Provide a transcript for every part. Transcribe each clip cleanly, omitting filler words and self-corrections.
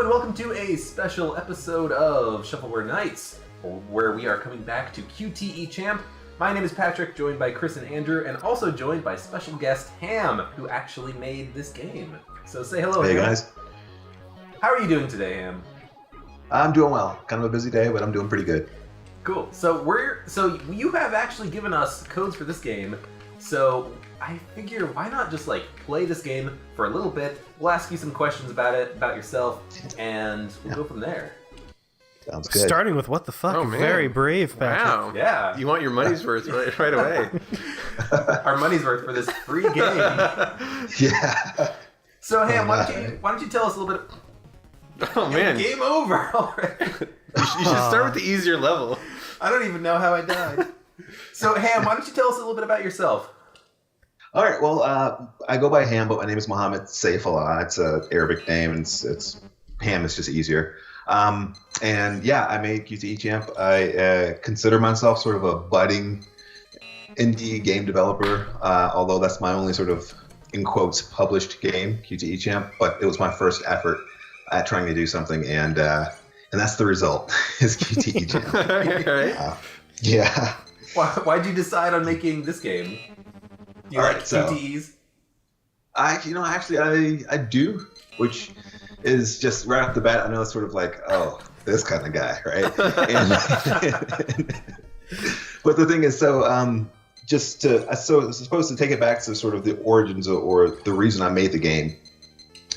and welcome to a special episode of Shovelware Nights, where we are coming back to QTE Champ. My name is Patrick, joined by Chris and Andrew, and also joined by special guest Ham, who actually made this game. So say hello, Hey, Ham. guys. How are you doing today, Ham? I'm doing well. Kind of a busy day, but I'm doing pretty good. Cool. So you have actually given us codes for this game. So I figure why not just play this game for a little bit. We'll ask you some questions about it, about yourself, and we'll go from there. Sounds good. Starting with what the fuck? Oh, man. Very brave, Patrick. Wow. Yeah. You want your money's worth right away. Our money's worth for this free game. Yeah. So Ham, why don't you tell us a little bit? Oh, man. Game over already. You should start with the easier level. I don't even know how I died. So Ham, why don't you tell us a little bit about yourself? All right. Well, I go by Ham, but my name is Mohammed Saifullah. It's an Arabic name, and it's Ham is just easier. And yeah, I made QTE Champ. I consider myself sort of a budding indie game developer, although that's my only sort of, in quotes, published game, QTE Champ. But it was my first effort at trying to do something, and that's the result, is QTE Champ. Right. Yeah. Why'd you decide on making this game? Do you like QTEs? I do, which is just right off the bat. I know it's sort of like, oh, this kind of guy, right? But the thing is, so supposed to take it back to sort of the origins or the reason I made the game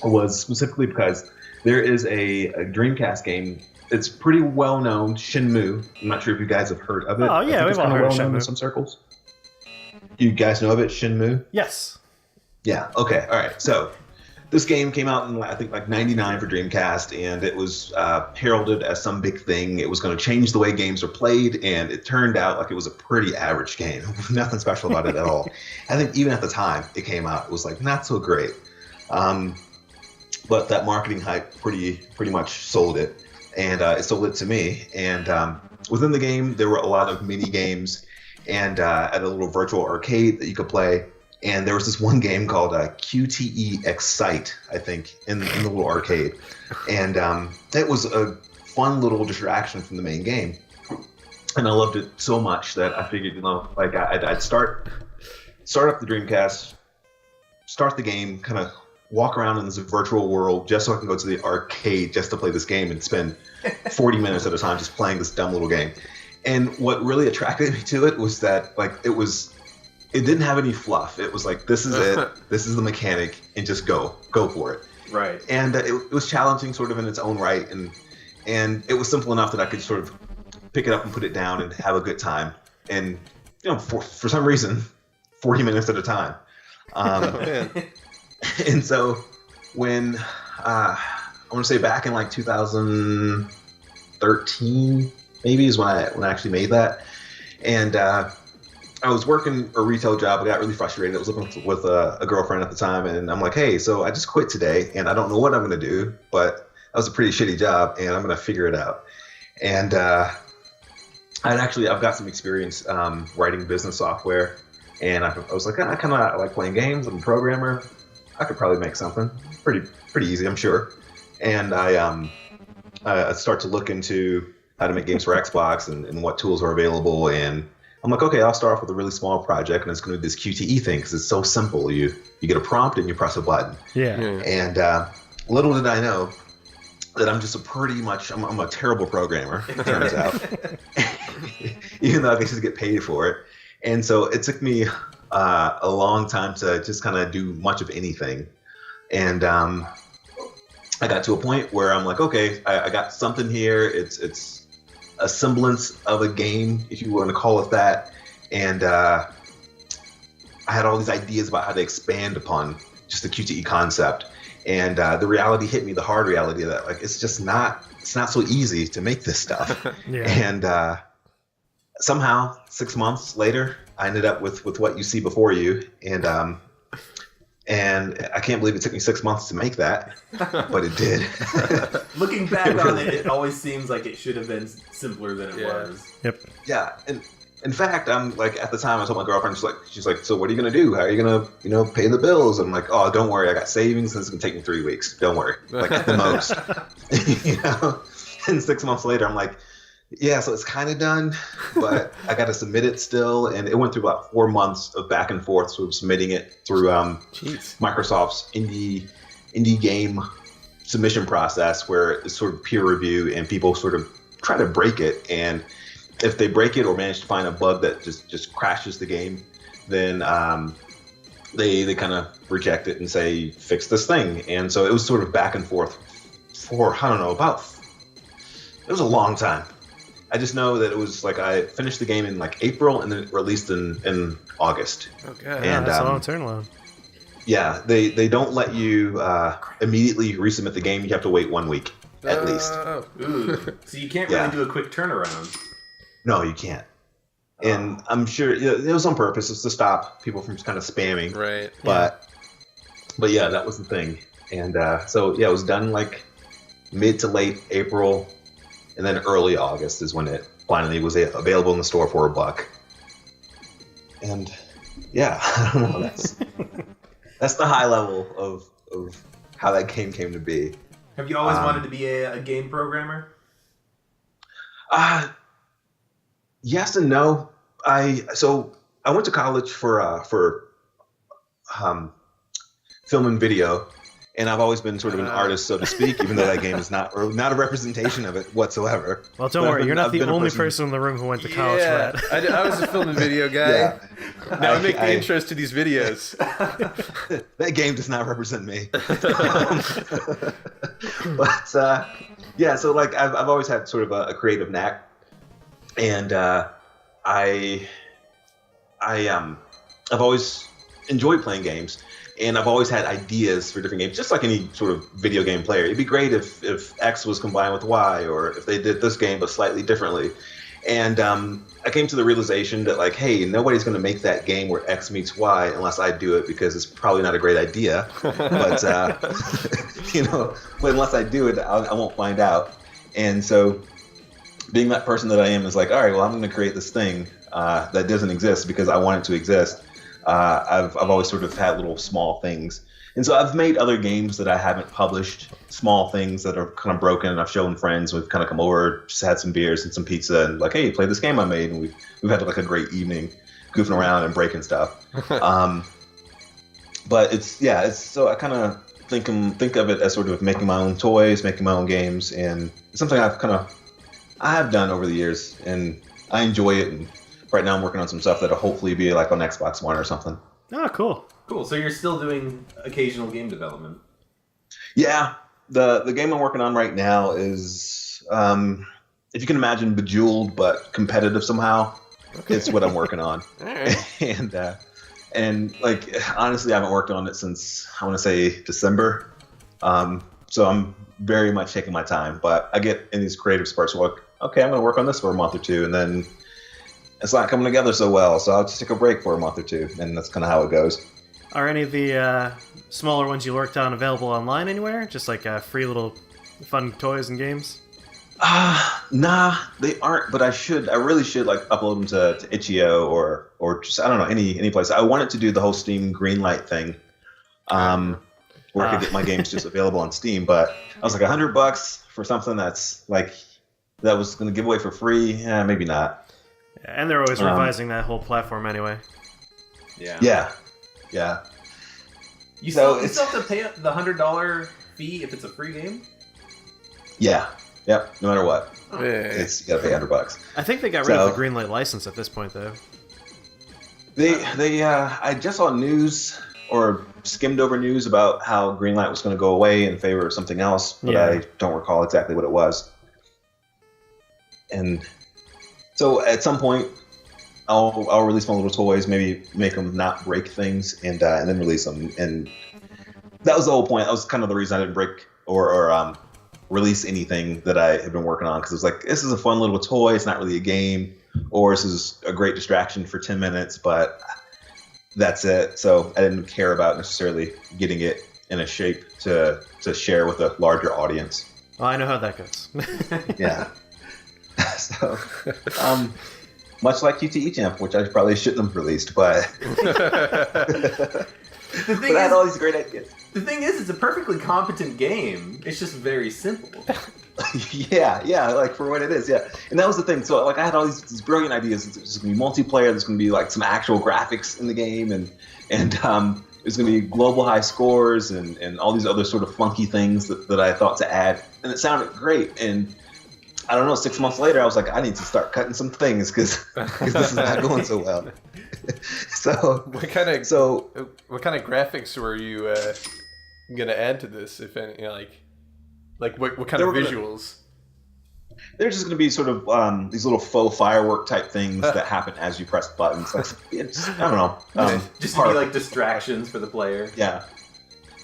was specifically because there is a Dreamcast game. It's pretty well known, Shenmue. I'm not sure if you guys have heard of it. Oh yeah, we've all heard of Shenmue in some circles. You guys know of it, Shenmue? Yes. Yeah. Okay. All right. So this game came out in I think '99 for Dreamcast, and it was heralded as some big thing. It was going to change the way games are played, and it turned out like it was a pretty average game. Nothing special about it at all. I think even at the time it came out, it was not so great. But that marketing hype pretty much sold it, and it sold it to me. And within the game, there were a lot of mini games, and at a little virtual arcade that you could play. And there was this one game called QTE Excite, I think, in the little arcade. And it was a fun little distraction from the main game. And I loved it so much that I figured, I'd start up the Dreamcast, start the game, kind of walk around in this virtual world just so I can go to the arcade just to play this game and spend 40 minutes at a time just playing this dumb little game. And what really attracted me to it was that it didn't have any fluff. It was this is it. This is the mechanic, and just go for it. Right. And it was challenging, sort of in its own right, and it was simple enough that I could sort of pick it up and put it down and have a good time. And for some reason, 40 minutes at a time. And so when I want to say back in 2013, maybe is when I actually made that, and I was working a retail job. I got really frustrated. I was living with a girlfriend at the time, and I'm like, hey, so I just quit today, and I don't know what I'm going to do, but that was a pretty shitty job, and I'm going to figure it out. And I've got some experience writing business software, and I was like, I kind of like playing games. I'm a programmer. I could probably make something pretty easy, I'm sure. And I start to look into how to make games for Xbox and what tools are available, and I'm like, okay, I'll start off with a really small project, and it's going to be this QTE thing because it's so simple. You get a prompt and you press a button. Yeah. And little did I know that I'm just I'm a terrible programmer, it turns out, even though I just get paid for it. And so it took me a long time to just kind of do much of anything. And I got to a point where I'm like, okay, I got something here. It's a semblance of a game, if you want to call it that. And I had all these ideas about how to expand upon just the QTE concept. And the reality hit me, the hard reality of that, it's not so easy to make this stuff. Yeah. And somehow 6 months later, I ended up with what you see before you. And I can't believe it took me 6 months to make that, but it did. Looking back on it always seems like it should have been simpler than it was. Yep. Yeah, and In fact, I'm like, at the time I told my girlfriend, she's like, so what are you gonna do? How are you gonna, pay the bills? I'm like, oh, don't worry, I got savings. This is gonna take me 3 weeks. Don't worry, like at the most. And 6 months later, I'm like, yeah, so it's kind of done, but I got to submit it still, and it went through about 4 months of back and forth, sort of submitting it through Microsoft's indie game submission process, where it's sort of peer review and people sort of try to break it, and if they break it or manage to find a bug that just crashes the game, then they kind of reject it and say, fix this thing. And so it was sort of back and forth for, I don't know, it was a long time. I just know that it was like I finished the game in like April and then it released in August. Okay, and that's a long turnaround. Yeah, they don't let you immediately resubmit the game. You have to wait 1 week at least. Ooh. So you can't really do a quick turnaround. No, you can't. And I'm sure it was on purpose. It's to stop people from just kind of spamming. Right. But yeah, that was the thing. And so yeah, it was done like mid to late April, and then early August is when it finally was available in the store for $1. And yeah, I don't know. That's the high level of how that game came to be. Have you always wanted to be a game programmer? Yes and no. I went to college for film and video, and I've always been sort of an artist, so to speak, even though that game is not a representation of it whatsoever. Well, don't worry, you're not the only person in the room who went to college for that. I was a film and video guy. Yeah. Now I make the intros to these videos. That game does not represent me. But yeah, so like I've always had sort of a creative knack, and I've always enjoyed playing games. And I've always had ideas for different games, just like any sort of video game player. It'd be great if X was combined with Y, or if they did this game but slightly differently. And I came to the realization that, like, hey, nobody's going to make that game where X meets Y unless I do it, because it's probably not a great idea. But, but unless I do it, I won't find out. And so being that person that I am is like, all right, well, I'm going to create this thing that doesn't exist because I want it to exist. I've always sort of had little small things, and so I've made other games that I haven't published, small things that are kind of broken, and I've shown friends. We've kind of come over, just had some beers and some pizza, and like, hey, play this game I made, and we've had like a great evening, goofing around and breaking stuff. But it's so I kind of think of it as sort of making my own toys, making my own games, and it's something I have done over the years, and I enjoy it. And right now I'm working on some stuff that'll hopefully be like on Xbox One or something. Oh, cool. Cool. So you're still doing occasional game development? Yeah. The game I'm working on right now is, if you can imagine, Bejeweled but competitive somehow. Okay. It's what I'm working on. All right. And like, honestly, I haven't worked on it since, I want to say, December. So I'm very much taking my time. But I get in these creative spurts where, okay, I'm going to work on this for a month or two, and then it's not coming together so well, so I'll just take a break for a month or two, and that's kind of how it goes. Are any of the smaller ones you worked on available online anywhere? Just like free little fun toys and games? Nah, they aren't, but I really should like upload them to itch.io or just, I don't know, any place. I wanted to do the whole Steam Greenlight thing, where I could get my games just available on Steam, but I was like, $100 for something that's like, that was going to give away for free? Yeah, maybe not. And they're always revising that whole platform anyway. Yeah. You still have to pay the $100 fee if it's a free game? Yeah. Yep. No matter what. Oh. You gotta pay $100. I think they got rid of the Greenlight license at this point, though. I just saw news or skimmed over news about how Greenlight was going to go away in favor of something else, but I don't recall exactly what it was. And so at some point, I'll release my little toys, maybe make them not break things, and then release them. And that was the whole point. That was kind of the reason I didn't break or release anything that I had been working on, because it was like, this is a fun little toy. It's not really a game, or this is a great distraction for 10 minutes, but that's it. So I didn't care about necessarily getting it in a shape to share with a larger audience. Well, I know how that goes. Yeah. So, much like QTE Champ, which I probably shouldn't have released, but I had all these great ideas. The thing is, it's a perfectly competent game. It's just very simple. yeah, like for what it is, yeah. And that was the thing. So like I had all these brilliant ideas. There's going to be multiplayer. There's going to be like some actual graphics in the game, and there's going to be global high scores and all these other sort of funky things that I thought to add. And it sounded great. And I don't know, 6 months later, I was like, I need to start cutting some things because this is not going so well. So what kind of graphics were you gonna add to this, if any? Like what kind of visuals? They're just going to be sort of these little faux firework type things that happen as you press buttons. Like, I don't know. Just to be like distractions for the player. Yeah.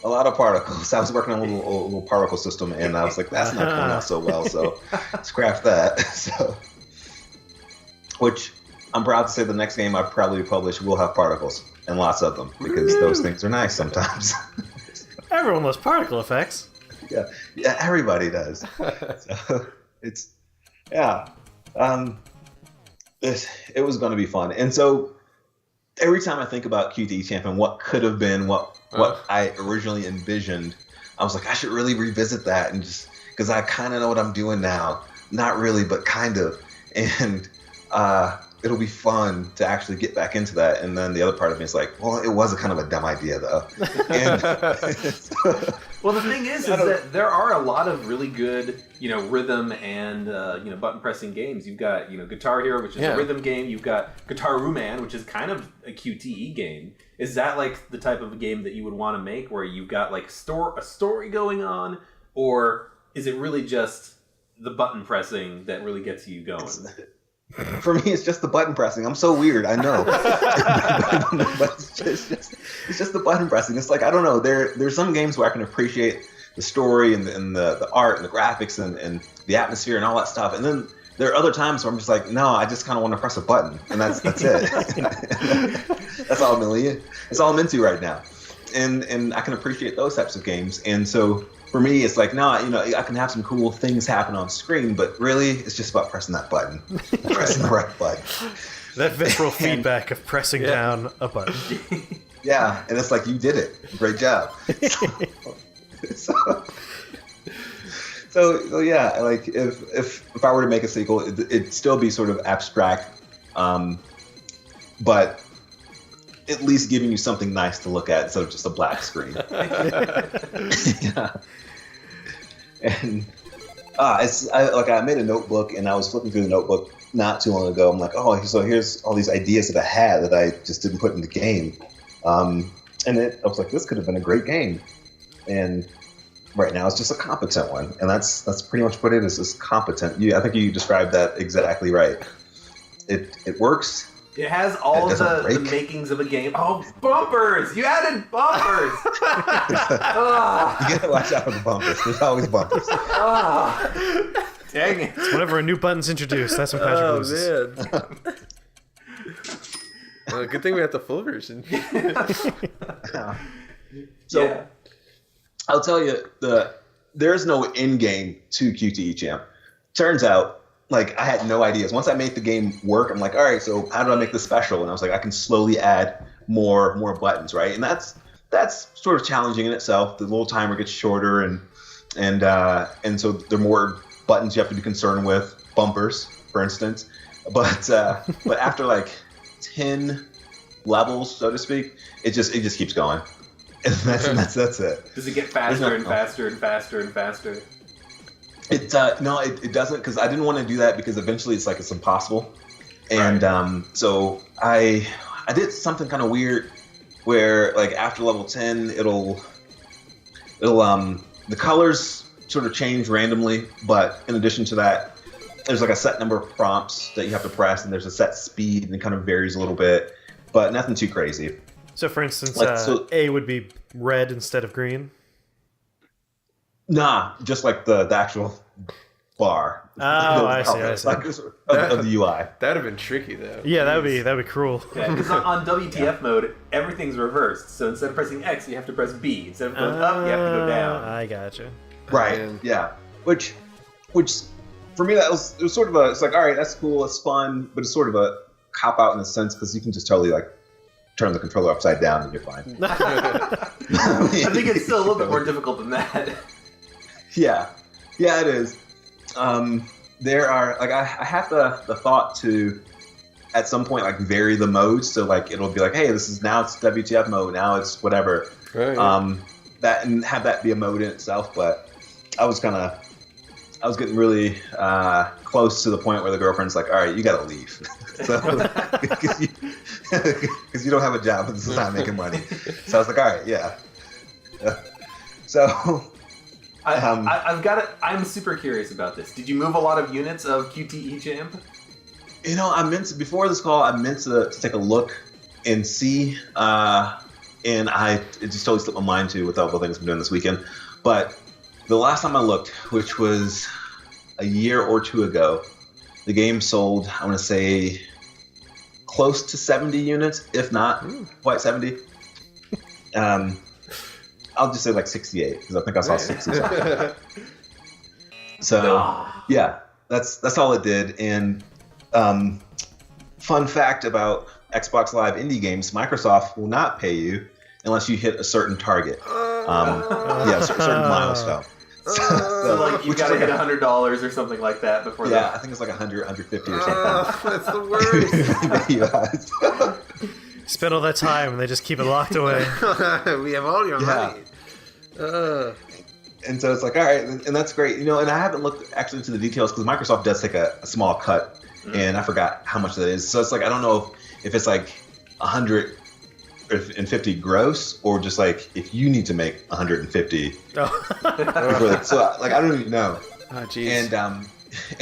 A lot of particles. I was working on a little particle system, and I was like, that's not coming out so well, so scrap that. So, which I'm proud to say the next game I probably publish will have particles, and lots of them, because those things are nice sometimes. Everyone loves particle effects. Yeah, everybody does. So it's, yeah. It was going to be fun. And so every time I think about QTE Champ and what could have been, what I originally envisioned, I was like, I should really revisit that, and just because I kind of know what I'm doing now. Not really, but kind of. And it'll be fun to actually get back into that. And then the other part of me is like, well, it was a kind of a dumb idea, though. And well, the thing is that there are a lot of really good, rhythm and button pressing games. You've got Guitar Hero, which is a rhythm game. You've got Guitar Man, which is kind of a QTE game. Is that like the type of a game that you would want to make, where you've got like a story going on, or is it really just the button pressing that really gets you going? For me, it's just the button pressing. I'm so weird, I know. But it's just the button pressing. It's like, I don't know. There's some games where I can appreciate the story and the art and the graphics and the atmosphere and all that stuff. And then there are other times where I'm just like, no, I just kind of want to press a button, and that's it. That's all I'm into right now. And I can appreciate those types of games. And so for me, it's like, no, I can have some cool things happen on screen, but really, it's just about pressing that button, pressing the right button. That visceral feedback of pressing down a button. Yeah, and it's like, you did it. Great job. So yeah, like if I were to make a sequel, it'd still be sort of abstract, but at least giving you something nice to look at instead of just a black screen. Yeah. And I made a notebook, and I was flipping through the notebook not too long ago. I'm like, oh, so here's all these ideas that I had that I just didn't put in the game. I was like, this could have been a great game. And right now it's just a competent one. And that's pretty much what it is. It's competent. I think you described that exactly right. It works. It has all the makings of a game. Oh, bumpers! You added bumpers! You gotta watch out for the bumpers. There's always bumpers. Dang it. It's whenever a new button's introduced, that's when Patrick loses. Man. Good thing we have the full version. So, I'll tell you, there's no end game to QTE Champ. Turns out, like, I had no ideas. Once I made the game work, I'm like, all right, so how do I make this special? And I was like, I can slowly add more buttons, right? And that's sort of challenging in itself. The little timer gets shorter, and so there are more buttons you have to be concerned with, bumpers, for instance. But after like 10 levels, so to speak, it just keeps going, and that's it. Does it get faster and faster and faster and faster? No, it doesn't, because I didn't want to do that, because eventually it's impossible. And so I did something kind of weird where, like, after level 10, it'll the colors sort of change randomly, but in addition to that, there's like a set number of prompts that you have to press, and there's a set speed, and it kind of varies a little bit, but nothing too crazy. So for instance, A would be red instead of green? Nah, just like the actual bar. Oh, I see. Like, of the UI. That'd have been tricky, though. Yeah, that'd be cruel. Yeah, because on WTF mode, everything's reversed. So instead of pressing X, you have to press B. Instead of going up, you have to go down. I gotcha. Right. Yeah. Which for me, it was sort of it's like, all right, that's cool, it's fun, but it's sort of cop out in a sense because you can just totally like turn the controller upside down and you're fine. I think it's still a little bit more difficult than that. Yeah, it is. There are like I had the thought to at some point like vary the modes, so like it'll be like, hey, this is now it's WTF mode, now it's whatever. Right. That and have that be a mode in itself, but I was getting really close to the point where the girlfriend's like, all right, you gotta leave. So because you don't have a job and this is not making money. So I was like, all right, yeah. So I've got it. I'm super curious about this. Did you move a lot of units of QTE Champ? You know, before this call, I meant to take a look and see, and it just totally slipped my mind too with all the things I'm doing this weekend. But the last time I looked, which was a year or two ago, the game sold, I want to say, close to 70 units, if not quite 70. I'll just say like 68 because I think I saw 60 something. So yeah, that's all it did. And fun fact about Xbox Live indie games: Microsoft will not pay you unless you hit a certain target. A certain milestone. So like you gotta hit $100 or something like that before that. Yeah, I think it's like 100, 150 or something. That's the worst. Spend all that time and they just keep it locked away. We have all your money. And so it's like, all right, and that's great. You know, and I haven't looked actually into the details because Microsoft does take a small cut, and I forgot how much that is. So it's like, I don't know if it's like 150 gross or just like if you need to make 150. So like, I don't even know. Oh, geez. And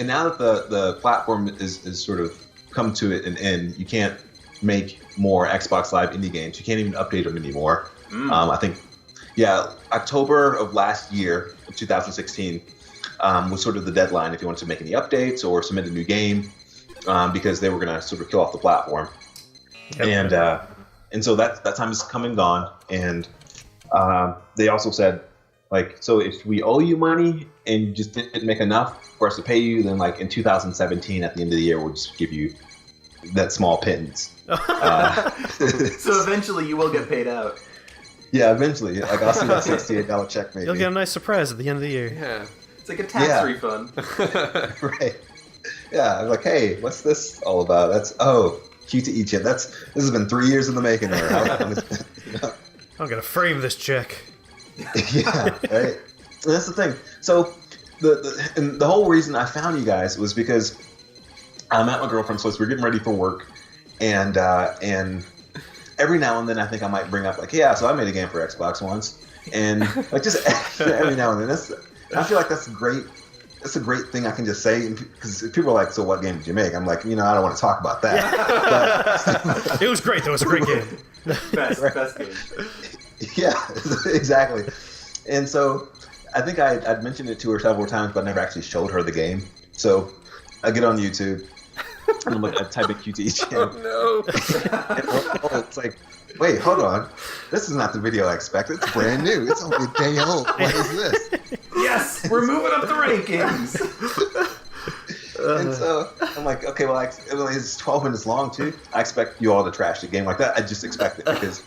now that the platform is sort of come to an end, you can't make more Xbox Live indie games. You can't even update them anymore. I think, October of last year, 2016, was sort of the deadline if you wanted to make any updates or submit a new game, because they were going to sort of kill off the platform. Yep. And so that time is come and gone. And they also said, like, so if we owe you money and you just didn't make enough for us to pay you, then like in 2017 at the end of the year, we'll just give you that small pittance. So eventually you will get paid out. Yeah, eventually. Like I'll see that $68 check maybe. You'll get a nice surprise at the end of the year. Yeah. It's like a tax refund. Right. Yeah, I'm like, hey, what's this all about? That's QTE Champ. This has been 3 years in the making there. I'm gonna frame this check. Yeah, right. And that's the thing. So the whole reason I found you guys was because I'm at my girlfriend's place. We're getting ready for work, and every now and then I think I might bring up like, yeah, so I made a game for Xbox once, and like just every now and then. I feel like that's great. That's a great thing I can just say because people are like, so what game did you make? I'm like, I don't want to talk about that. But, it was great. That was a great game. Best game. Yeah, exactly. And so I think I'd mentioned it to her several times, but I never actually showed her the game. So I get on YouTube and I'm like, I type in QTE Champ. Oh no! It's like, wait, hold on. This is not the video I expected. It's brand new. It's only a day old. What is this? Yes, we're moving up the rankings. And so I'm like, okay, well, it's 12 minutes long too. I expect you all to trash the game like that. I just expect it because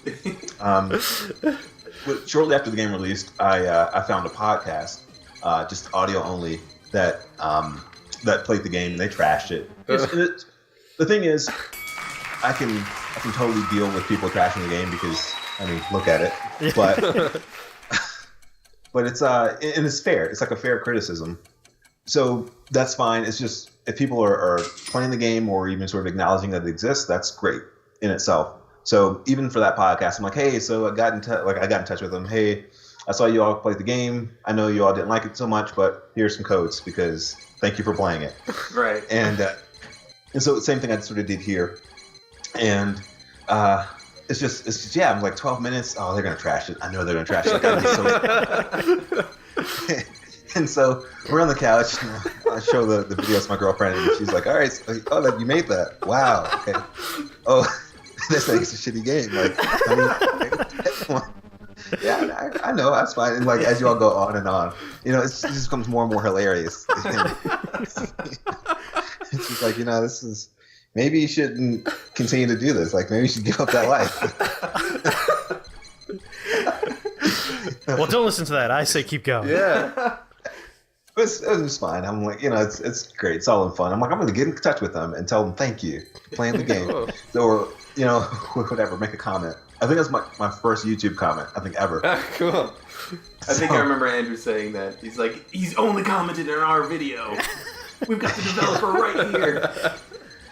shortly after the game released, I found a podcast, just audio only, that played the game and they trashed it. The thing is, I can totally deal with people trashing the game because look at it, but. But it's and it's fair. It's like a fair criticism, so that's fine. It's just if people are playing the game or even sort of acknowledging that it exists, that's great in itself. So even for that podcast, I'm like, hey, so I got in touch with them. Hey, I saw you all play the game. I know you all didn't like it so much, but here's some codes because thank you for playing it. Right. And so the same thing I sort of did here, and. It's just I'm like 12 minutes. Oh, they're gonna trash it. I know they're gonna trash it. And so we're on the couch. And I show the videos to my girlfriend, and she's like, "All right, you made that. Wow. Okay. Oh, this makes a shitty game. Like, yeah, I know. That's fine." And like as you all go on and on, it just becomes more and more hilarious. And she's like, this is. maybe you shouldn't continue to do this. Like, maybe you should give up that life. Well, don't listen to that. I say keep going. Yeah. It was fine. I'm like, it's great. It's all in fun. I'm like, I'm going to get in touch with them and tell them thank you for playing the game. Or, whatever, make a comment. I think that's my first YouTube comment, I think, ever. Cool. I think I remember Andrew saying that. He's like, he's only commented on our video. We've got the developer right here.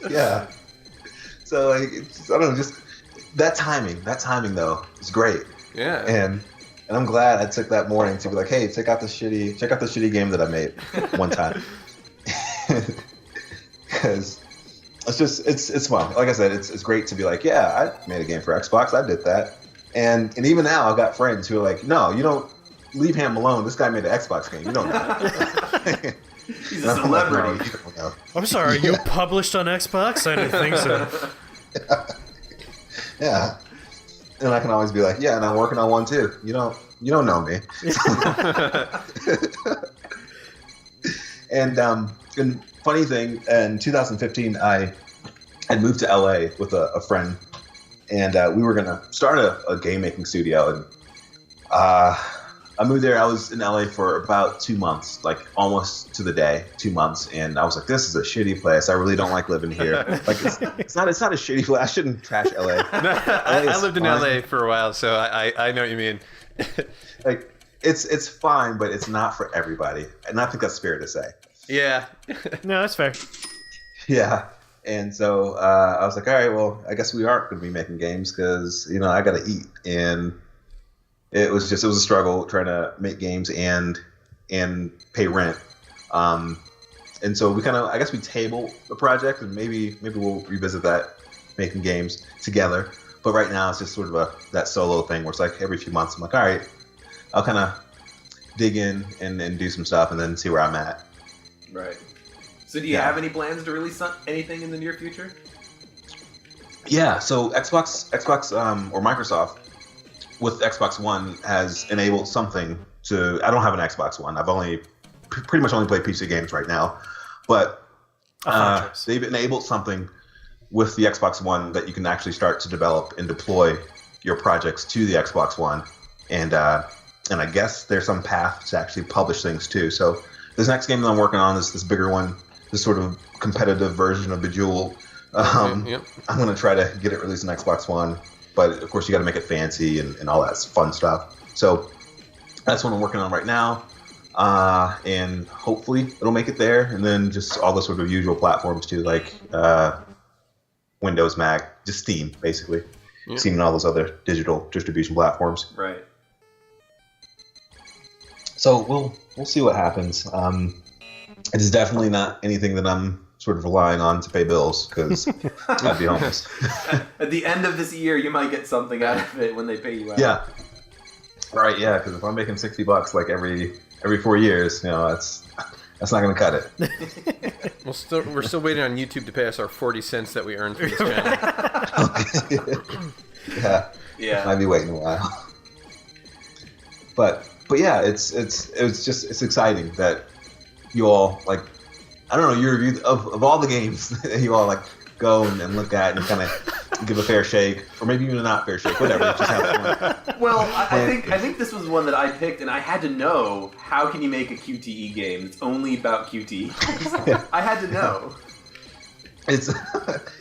Yeah. So, like, I don't know, just that timing, though, is great. Yeah. And I'm glad I took that morning to be like, hey, check out the shitty game that I made one time. Because it's fun. Like I said, it's great to be like, yeah, I made a game for Xbox. I did that. And even now, I've got friends who are like, no, you don't leave him alone. This guy made an Xbox game. You don't know. He's a celebrity. Like, no, you don't know. I'm sorry, you published on Xbox? I didn't think so. Yeah. And I can always be like, yeah, and I'm working on one too. You don't know me. And funny thing, in 2015, I had moved to LA with a friend, and we were gonna start a game making studio. And I moved there. I was in LA for about 2 months, like almost to the day, 2 months. And I was like, this is a shitty place. I really don't like living here. Like, it's not a shitty place. I shouldn't trash LA. I lived in LA for a while, so I know what you mean. Like, it's fine, but it's not for everybody. And I think that's fair to say. Yeah. No, that's fair. Yeah. And so I was like, all right, well, I guess we aren't going to be making games because, I got to eat. And it was a struggle trying to make games and pay rent. And so we I guess we table the project, and maybe we'll revisit that, making games together. But right now it's just sort of that solo thing where it's like every few months I'm like, all right, I'll kind of dig in and do some stuff and then see where I'm at. Right. So do you have any plans to release anything in the near future? Yeah, so Xbox or Microsoft with Xbox One has enabled something to. I don't have an Xbox One. I've pretty much only played PC games right now, but they've enabled something with the Xbox One that you can actually start to develop and deploy your projects to the Xbox One, and I guess there's some path to actually publish things too. So this next game that I'm working on is this bigger one, this sort of competitive version of Bejeweled. Yep. I'm going to try to get it released on Xbox One. But of course, you got to make it fancy and all that fun stuff. So that's what I'm working on right now, and hopefully it'll make it there. And then just all the sort of usual platforms too, like Windows, Mac, just Steam, basically. Yep. Steam and all those other digital distribution platforms. Right. So we'll see what happens. It is definitely not anything that I'm sort of relying on to pay bills, because I'd be homeless. At the end of this year, you might get something out of it when they pay you out. Yeah. Right. Yeah. Because if I'm making $60 like every 4 years, that's not going to cut it. We're still waiting on YouTube to pay us our 40 cents that we earned from this channel. Yeah. Might be waiting a while. But yeah, it's exciting that you all, like, I don't know, your review of all the games that you all like go and look at and kind of give a fair shake, or maybe even a not fair shake, whatever. Just have fun. Well, I think this was one that I picked, and I had to know, how can you make a QTE game? It's only about QTE. Yeah. I had to know.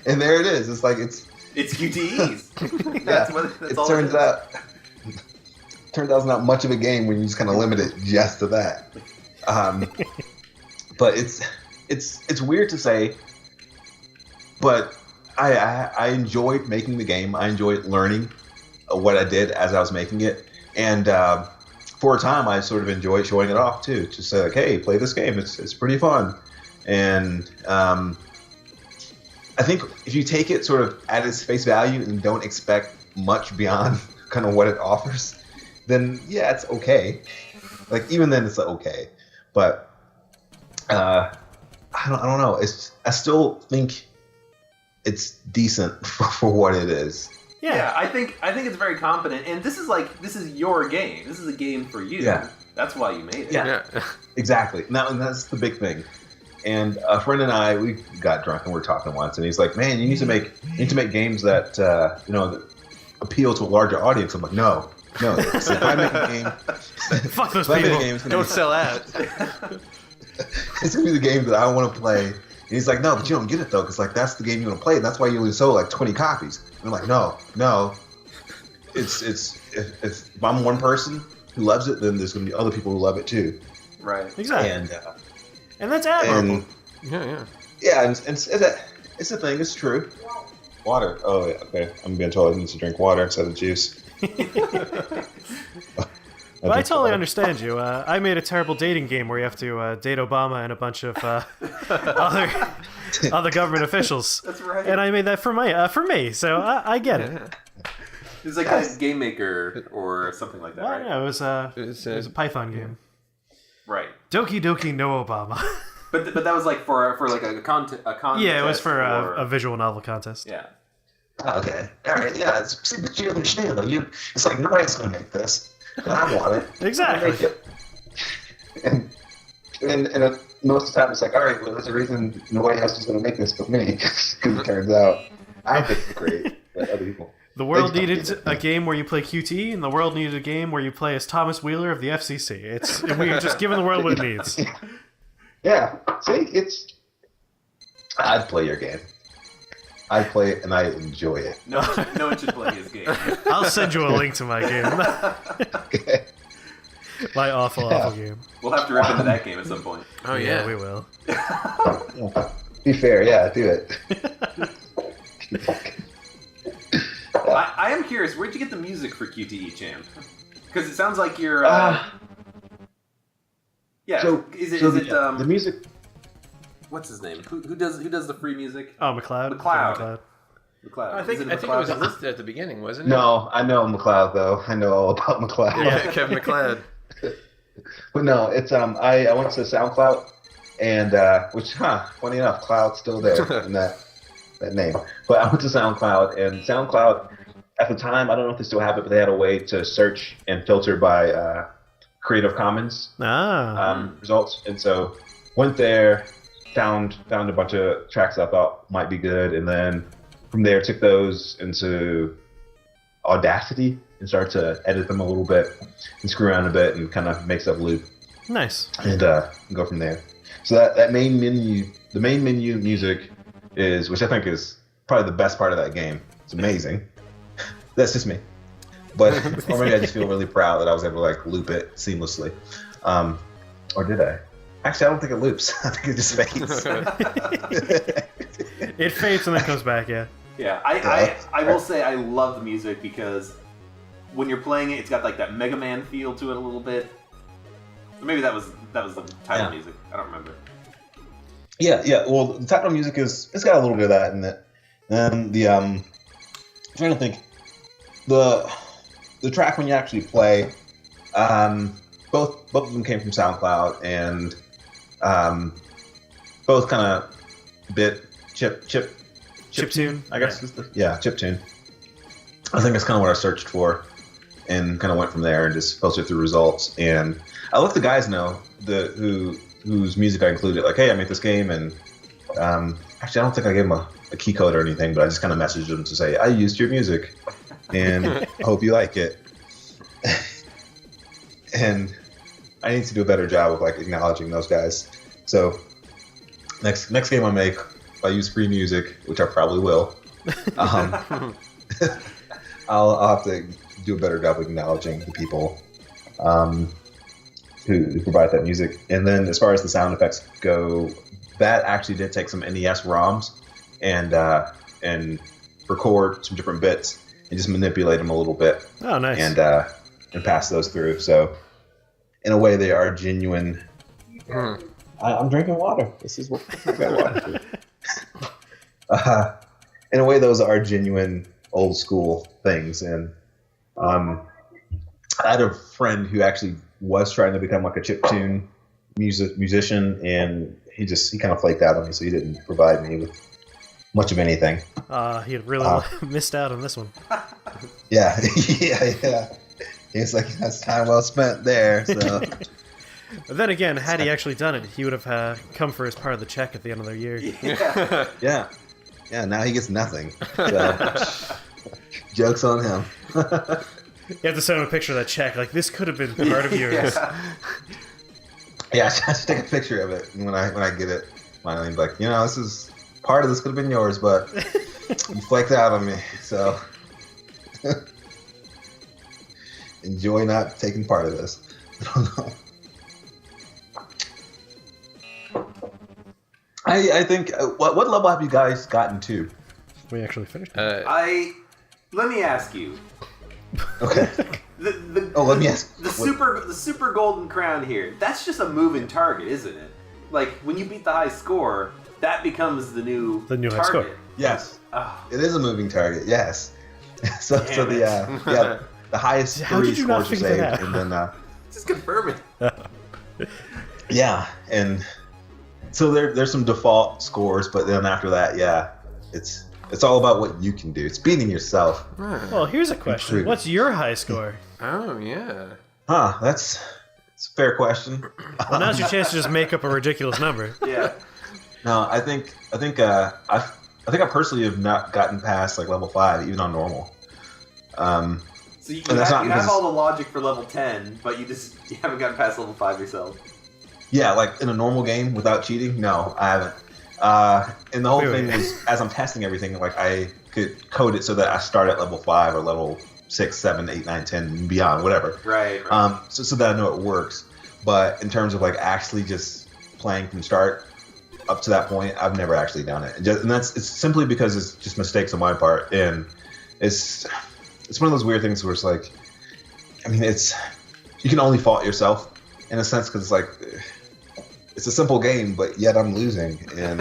And there it is. It's like it's QTEs. It turns out it's not much of a game when you just kind of limit it just to that. But it's weird to say, but I enjoyed making the game. I enjoyed learning what I did as I was making it, and for a time I sort of enjoyed showing it off too. Just say like, hey, play this game. It's pretty fun, and I think if you take it sort of at its face value and don't expect much beyond kind of what it offers, then yeah, it's okay. Like even then, it's okay, but. I don't know. I still think it's decent for what it is. Yeah, I think it's very competent, and this is your game. This is a game for you. Yeah. That's why you made it. Yeah. Exactly. Now, and that's the big thing. And a friend and I, we got drunk and we were talking once, and he's like, "Man, you need to make games that that appeal to a larger audience." I'm like, "No. If I make a game, Fuck those people. Don't sell ads. It's gonna be the game that I want to play." And he's like, "No, but you don't get it though, because like that's the game you want to play, and that's why you only sold like 20 copies." And I'm like, "No. It's if I'm one person who loves it, then there's gonna be other people who love it too." Right. Exactly. And that's admirable. Yeah. Yeah, and it's a thing. It's true. Water. Oh, yeah, okay. I'm being told I need to drink water instead of juice. But I totally understand you. I made a terrible dating game where you have to date Obama and a bunch of other government officials. That's right. And I made that for me. So I get it. It's like a Game Maker or something like that, Well, right? yeah, it was a Python game. Right. Doki Doki no Obama. But that was like for like a contest. Yeah, it was for a visual novel contest. Yeah. Okay. All right. Yeah. But you understand, though. It's like nobody's gonna make this, and I want it. Exactly. Make it. And most of the time, it's like, all right, well, there's a reason nobody else is gonna make this but me, because it turns out I think it's great, but other people. The world needed a game where you play QTE, and the world needed a game where you play as Thomas Wheeler of the FCC. We're just giving the world what it needs. Yeah. See, I'd play your game. I play it and I enjoy it. No one should play his game. I'll send you a link to my game. Okay. My awful game. We'll have to rip into that game at some point. Oh yeah, we will. Be fair, yeah, do it. I am curious, where'd you get the music for QTE Champ? Because it sounds like you're... yeah, So, is it the music... What's his name? Who does the free music? Oh, McLeod. McLeod. I think it was listed at the beginning, wasn't it? No, I know McLeod though. I know all about McLeod. Yeah, Kevin McLeod. But no, it's I went to SoundCloud, and which funny enough, Cloud's still there in that name. But I went to SoundCloud, and SoundCloud at the time, I don't know if they still have it, but they had a way to search and filter by Creative Commons results, and so went there, found a bunch of tracks I thought might be good, and then from there took those into Audacity and started to edit them a little bit and screw around a bit and kind of make stuff loop. Nice. And go from there. So that main menu, the main menu music is, which I think is probably the best part of that game. It's amazing. That's just me. But or maybe I just feel really proud that I was able to like loop it seamlessly. Or did I? Actually, I don't think it loops. I think it just fades. It fades and then comes back, yeah. Yeah, I will say I love the music because when you're playing it, it's got like that Mega Man feel to it a little bit. Or maybe that was the title music. I don't remember. Yeah. Well, the title music it's got a little bit of that in it. And the I'm trying to think, the track when you actually play, both of them came from SoundCloud, and both kind of chiptune, I guess. Yeah, chiptune. I think that's kind of what I searched for, and kind of went from there and just filtered through results. And I let the guys know whose music I included. Like, hey, I made this game, and actually, I don't think I gave them a key code or anything, but I just kind of messaged them to say I used your music, and I hope you like it. And I need to do a better job of like acknowledging those guys. So next game I make, if I use free music, which I probably will, I'll have to do a better job of acknowledging the people who provide that music. And then as far as the sound effects go, that actually did take some NES ROMs and record some different bits and just manipulate them a little bit. Oh, nice. And pass those through. So in a way, they are genuine. I'm drinking water. This is what I got water. In a way, those are genuine old school things. And I had a friend who actually was trying to become like a chiptune musician, and he kind of flaked out on me, so he didn't provide me with much of anything. He had really missed out on this one. Yeah. It's like that's time well spent there. So But then again, had he actually done it, he would have come for his part of the check at the end of the year. Yeah. Yeah, now he gets nothing. So, joke's on him. You have to send him a picture of that check. Like, this could have been part of yours. Yeah, I should take a picture of it when I get it. Finally, be like, this is part of this could have been yours, but you flaked out on me. So enjoy not taking part of this. I don't know. I think what level have you guys gotten to? We actually finished. Let me ask you. Okay. Let me ask. The super golden crown here. That's just a moving target, isn't it? Like when you beat the high score, that becomes the new high target. score. Yes. Oh. It is a moving target. Yes. So the highest How 3 did you not scores are think of saved, that? and then Just confirming. yeah, and so there's some default scores, but then after that, yeah, it's all about what you can do. It's beating yourself. Well, here's a question. What's your high score? Oh, yeah. That's a fair question. Well, now's your chance to just make up a ridiculous number. Yeah. No, I think I personally have not gotten past like level 5, even on normal. So you have all the logic for level 10, but you haven't gotten past level 5 yourself. Yeah, like in a normal game without cheating, no, I haven't. And the whole thing was, as I'm testing everything, like I could code it so that I start at level 5 or level 6, 7, 8, 9, 10, and beyond, whatever. Right. So that I know it works. But in terms of like actually just playing from start up to that point, I've never actually done it. And it's simply because it's just mistakes on my part, and it's one of those weird things where it's like, I mean, you can only fault yourself in a sense because it's like. It's a simple game, but yet I'm losing, and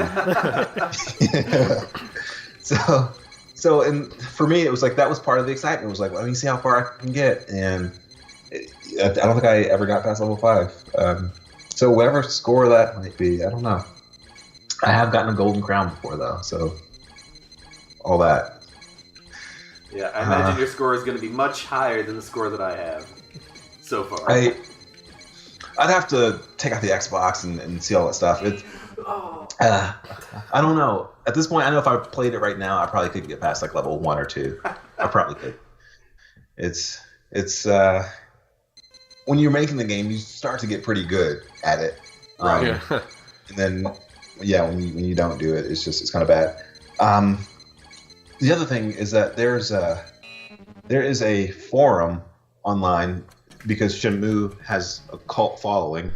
so and for me, it was like that was part of the excitement. It was like, let me see how far I can get, and I don't think I ever got past level 5. So whatever score that might be, I don't know. I have gotten a golden crown before though, so all that. Yeah, I imagine your score is going to be much higher than the score that I have so far. I'd have to take out the Xbox and see all that stuff. I don't know. At this point, I know if I played it right now, I probably could get past like level 1 or 2. I probably could. It's when you're making the game, you start to get pretty good at it. Right. And then, yeah, when you don't do it, it's kind of bad. The other thing is that there is a forum online. Because Shenmue has a cult following,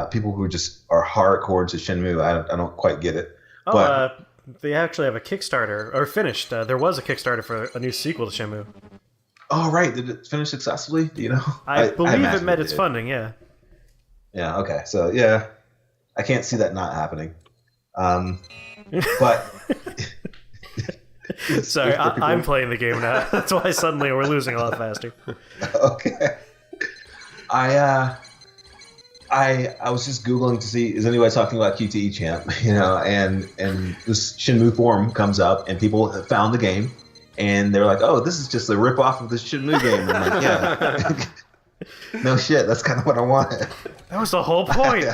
people who just are hardcore into Shenmue. I don't quite get it. But they actually have a Kickstarter, or finished. There was a Kickstarter for a new sequel to Shenmue. Oh, right. Did it finish successfully? Do you know? I believe it met its did. funding, yeah. Yeah, okay. So, yeah, I can't see that not happening. But... Sorry, I'm playing the game now. That's why suddenly we're losing a lot faster. Okay. I was just Googling to see, is anybody talking about QTE Champ? And this Shenmue forum comes up, and people have found the game, and they're like, oh, this is just a rip-off of the Shenmue game. And I'm like, yeah. No shit, that's kind of what I wanted. That was the whole point.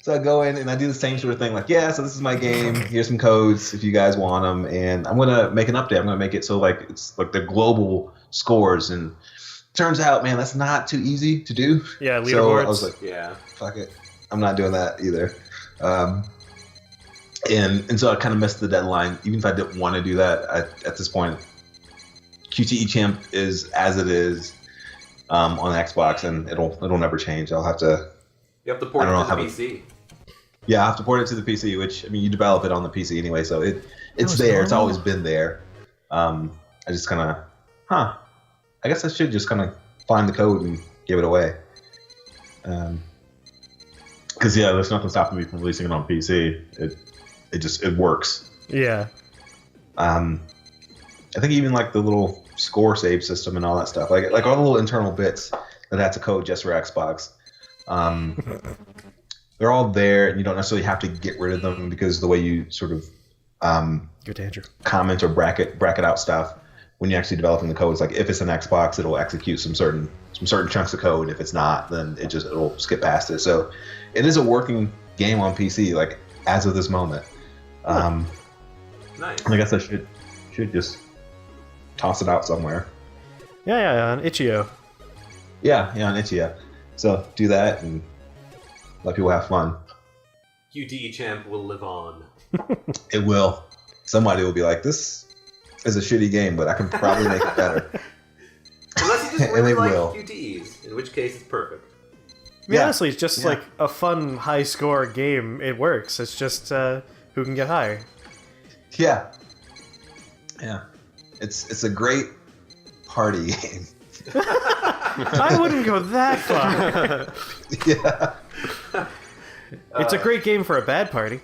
So I go in and I do the same sort of thing, like, yeah, so this is my game. Here's some codes if you guys want them, and I'm gonna make an update. I'm gonna make it so like it's like the global scores, and turns out, man, that's not too easy to do. Yeah, leaderboards. So I was like, yeah, fuck it, I'm not doing that either. And so I kind of missed the deadline, even if I didn't want to do that. At this point, QTE Champ is as it is on Xbox, and it'll never change. I'll have to. You have to port it to the PC. Yeah, I have to port it to the PC, which, I mean, you develop it on the PC anyway, so it's there. It's always been there. I just kind of, I guess I should just kind of find the code and give it away. Because, yeah, there's nothing stopping me from releasing it on PC. It works. Yeah. I think even, like, the little score save system and all that stuff, like all the little internal bits that have to code just for Xbox, they're all there, and you don't necessarily have to get rid of them because the way you sort of Good Andrew. comment or bracket out stuff when you're actually developing the code. It's like if it's an Xbox, it'll execute some certain chunks of code. If it's not, then it'll skip past it. So it is a working game on PC, like as of this moment. Nice. I guess I should just toss it out somewhere. Yeah, on Itch.io. Yeah, on Itch.io. So do that and let people have fun. QTE Champ will live on. It will. Somebody will be like, this is a shitty game, but I can probably make it better. Unless you just And really they like will. QTEs, in which case it's perfect. I mean, Yeah. honestly, it's just Yeah. like a fun, high-score game. It works. It's just who can get higher. Yeah. It's a great party game. I wouldn't go that far. Yeah. It's a great game for a bad party.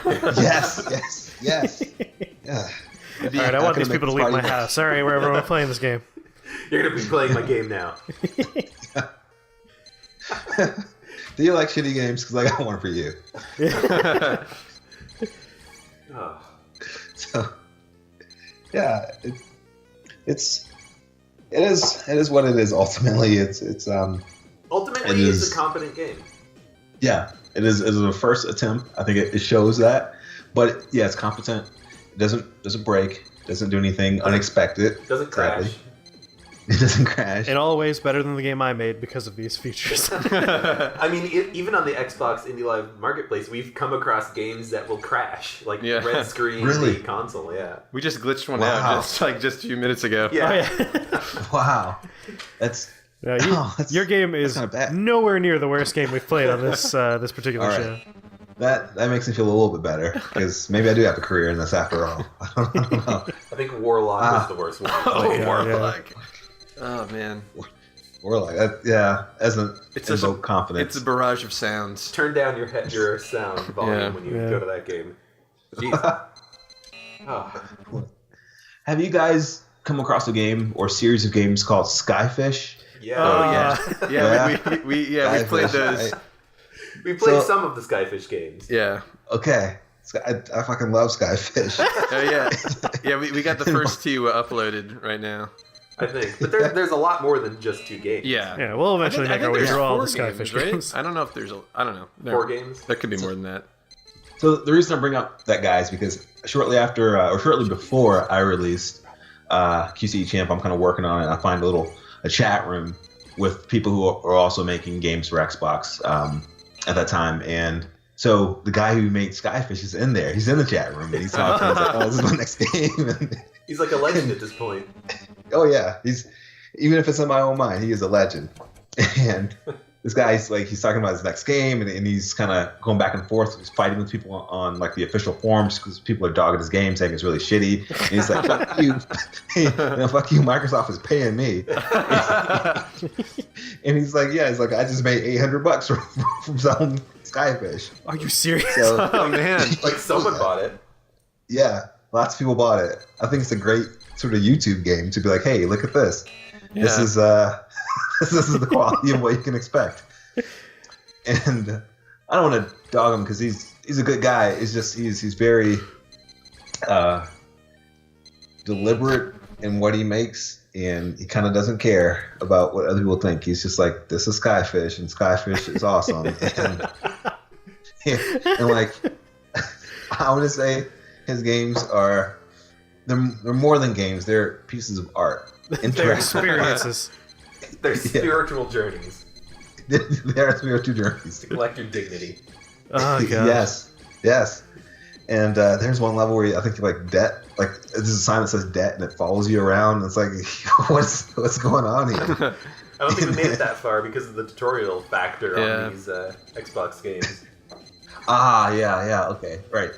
Yes. Yeah. All right, I want these people to leave my house. All right, wherever we're playing this game. You're gonna be playing my game now. Do you like shitty games? Because I got one for you. Oh. So, yeah, it is what it is. Ultimately, Ultimately, It it's is- a competent game. yeah, it is. It is a first attempt. I think it shows that. But yeah, it's competent. It doesn't break. Doesn't do anything unexpected. Doesn't crash. Exactly. It doesn't crash. In all ways, better than the game I made because of these features. I mean, even on the Xbox Indie Live Marketplace, we've come across games that will crash, like Yeah. red screen Really? the console. Yeah. We just glitched one Wow. out just a few minutes ago. Yeah. Oh, yeah. Wow, that's No, that's- your game is not bad. nowhere near the worst game we've played on this this particular All right. show. that makes me feel a little bit better because maybe I do have a career in this after all. I don't know. I think Warlock was the worst one. Oh, Yeah, Warlock. Oh man, We're like that. Yeah, doesn't It's invoke confidence. it's a barrage of sounds. Turn down your sound volume Yeah. when you Yeah. go to that game. Jeez. Oh. Have you guys come across a game or series of games called Skyfish? Yeah. Oh yeah, Yeah. we played Skyfish, those. We played So- some of the Skyfish games. Yeah. Okay, I fucking love Skyfish. Oh yeah. We got the first two uploaded right now. I think. But there's a lot more than just 2 games. Yeah. Yeah, we'll eventually make our way there's through all 4 the Skyfish right? games. I don't know if there's I don't know. 4 games? There could be more than that. So the reason I bring up that, guy, is because shortly after or shortly before I released QTE Champ, I'm kind of working on it. I find a chat room with people who are also making games for Xbox at that time, and so the guy who made Skyfish is in there. He's in the chat room, and he's talking. He's like, "Oh, this is my next game." And, He's like a legend at this point. oh yeah, even if it's in my own mind, he is a legend. And this guy's like, he's talking about his next game, and he's kind of going back and forth. He's fighting with people on like the official forums because people are dogging his game, saying it's really shitty. And he's like, "Fuck you, fuck you, Microsoft is paying me." And he's like, "Yeah, he's like, I just made $800 from selling Skyfish." Are you serious? So Oh man. Like someone bought it. yeah, lots of people bought it. I think it's a great sort of YouTube game to be like, "Hey, look at this. This Yeah. is this is the quality of what you can expect." And I don't want to dog him because he's a good guy. It's just he's very deliberate in what he makes, and he kind of doesn't care about what other people think. He's just like, "This is Skyfish, and Skyfish is awesome." And like, I want to say his games are they're more than games. They're pieces of art. Their experiences. They're spiritual journeys They're spiritual journeys. to collect your dignity. Oh god. Yes. And there's one level where I think like debt, like there's a sign that says debt, and it follows you around. It's like, what's going on here? I don't think we made it that far because of the tutorial factor Yeah. on these Xbox games. Yeah, okay, right.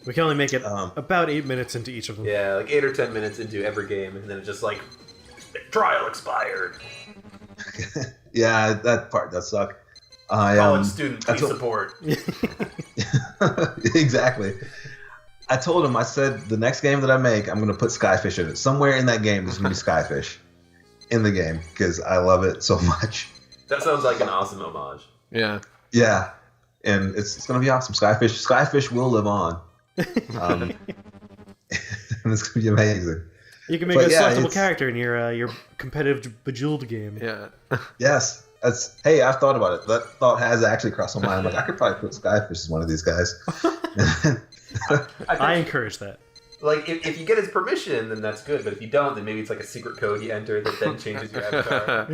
We can only make it Um, about 8 minutes into each of them. Yeah, like 8 or 10 minutes into every game, and then it's just like, trial expired. Yeah, that part does suck. College student, I please told- support. Exactly. I told him, I said, the next game that I make, I'm going to put Skyfish in it. Somewhere in that game, there's going to be Skyfish in the game because I love it so much. That sounds like an awesome homage. Yeah. Yeah, and it's going to be awesome. Skyfish will live on. And it's going to be amazing. You can make a selectable character in your competitive Bejeweled game. Yeah. Yes. Hey, I've thought about it. That thought has actually crossed my mind. Like, I could probably put Skyfish as one of these guys. I encourage that. Like, if you get his permission, then that's good. But if you don't, then maybe it's like a secret code you enter that then changes your avatar.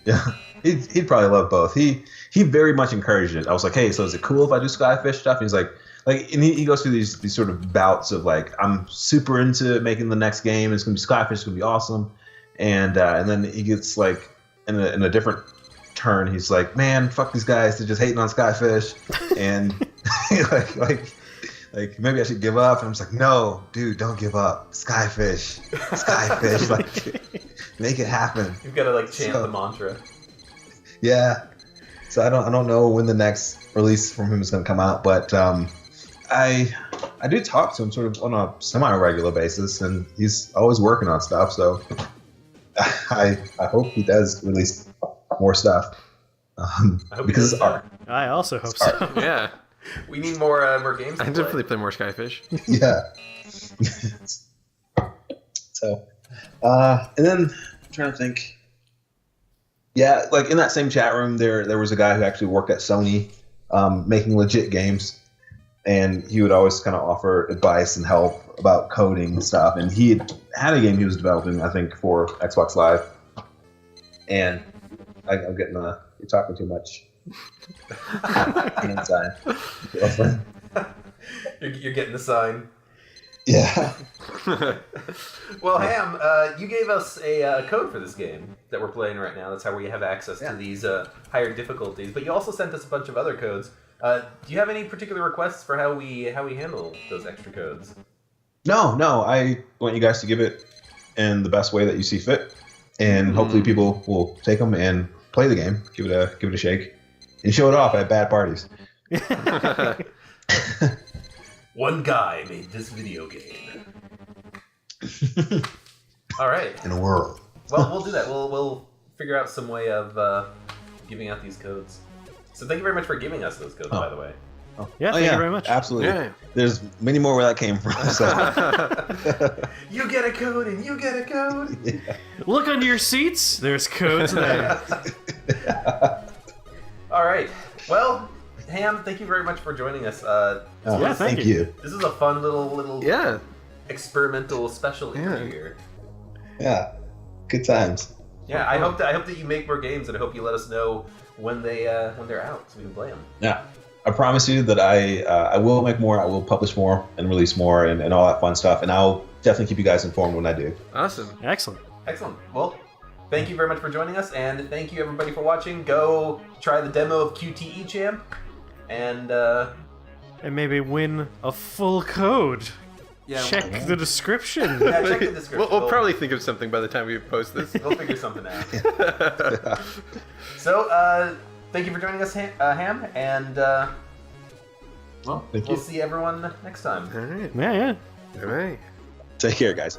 Yeah, he'd probably love both. He very much encouraged it. I was like, hey, so is it cool if I do Skyfish stuff? And he's like, and he goes through these sort of bouts of like, I'm super into making the next game. It's gonna be Skyfish. It's gonna be awesome. And then he gets like in a different turn. He's like, man, fuck these guys. They're just hating on Skyfish. And like maybe I should give up. And I'm just like, no, dude, don't give up. Skyfish. Like, make it happen. You've got to like chant the mantra. Yeah. So I don't know when the next release from him is going to come out, but I do talk to him sort of on a semi-regular basis, and he's always working on stuff. So I hope he does release more stuff because it's art. I also hope so. Yeah. We need more games. I definitely play more Skyfish. Yeah. So, and then I'm trying to think. Yeah, like in that same chat room, there was a guy who actually worked at Sony, making legit games, and he would always kind of offer advice and help about coding and stuff. And he had a game he was developing, I think, for Xbox Live. And I'm getting you're talking too much. Inside. You're getting the sign. Yeah. Well, Ham, you gave us a code for this game that we're playing right now. That's how we have access to these higher difficulties. But you also sent us a bunch of other codes. Do you have any particular requests for how we handle those extra codes? No. I want you guys to give it in the best way that you see fit, and hopefully people will take them and play the game, give it a shake, and show it off at bad parties. One guy made this video game. All right. In a world. Well, we'll do that. We'll figure out some way of giving out these codes. So thank you very much for giving us those codes, by the way. Yeah, thank you very much. Absolutely. Yeah. There's many more where that came from. So. You get a code and you get a code. Yeah. Look under your seats. There's codes there. All right. Well, Ham, thank you very much for joining us. Thank you. This is a fun little experimental special interview here. Yeah. Good times. Yeah, I hope that you make more games, and I hope you let us know when they're out so we can play them. Yeah. I promise you that I will make more, I will publish more and release more and all that fun stuff, and I'll definitely keep you guys informed when I do. Awesome. Excellent. Well, thank you very much for joining us, and thank you everybody for watching. Go try the demo of QTE Champ, and maybe win a full code. yeah, Check the description. Yeah, check the description. We'll probably think of something by the time we post this. We'll figure something out. So, thank you for joining us, Ham, and Thank you. we'll see everyone next time. All right. Yeah. All right. Take care, guys.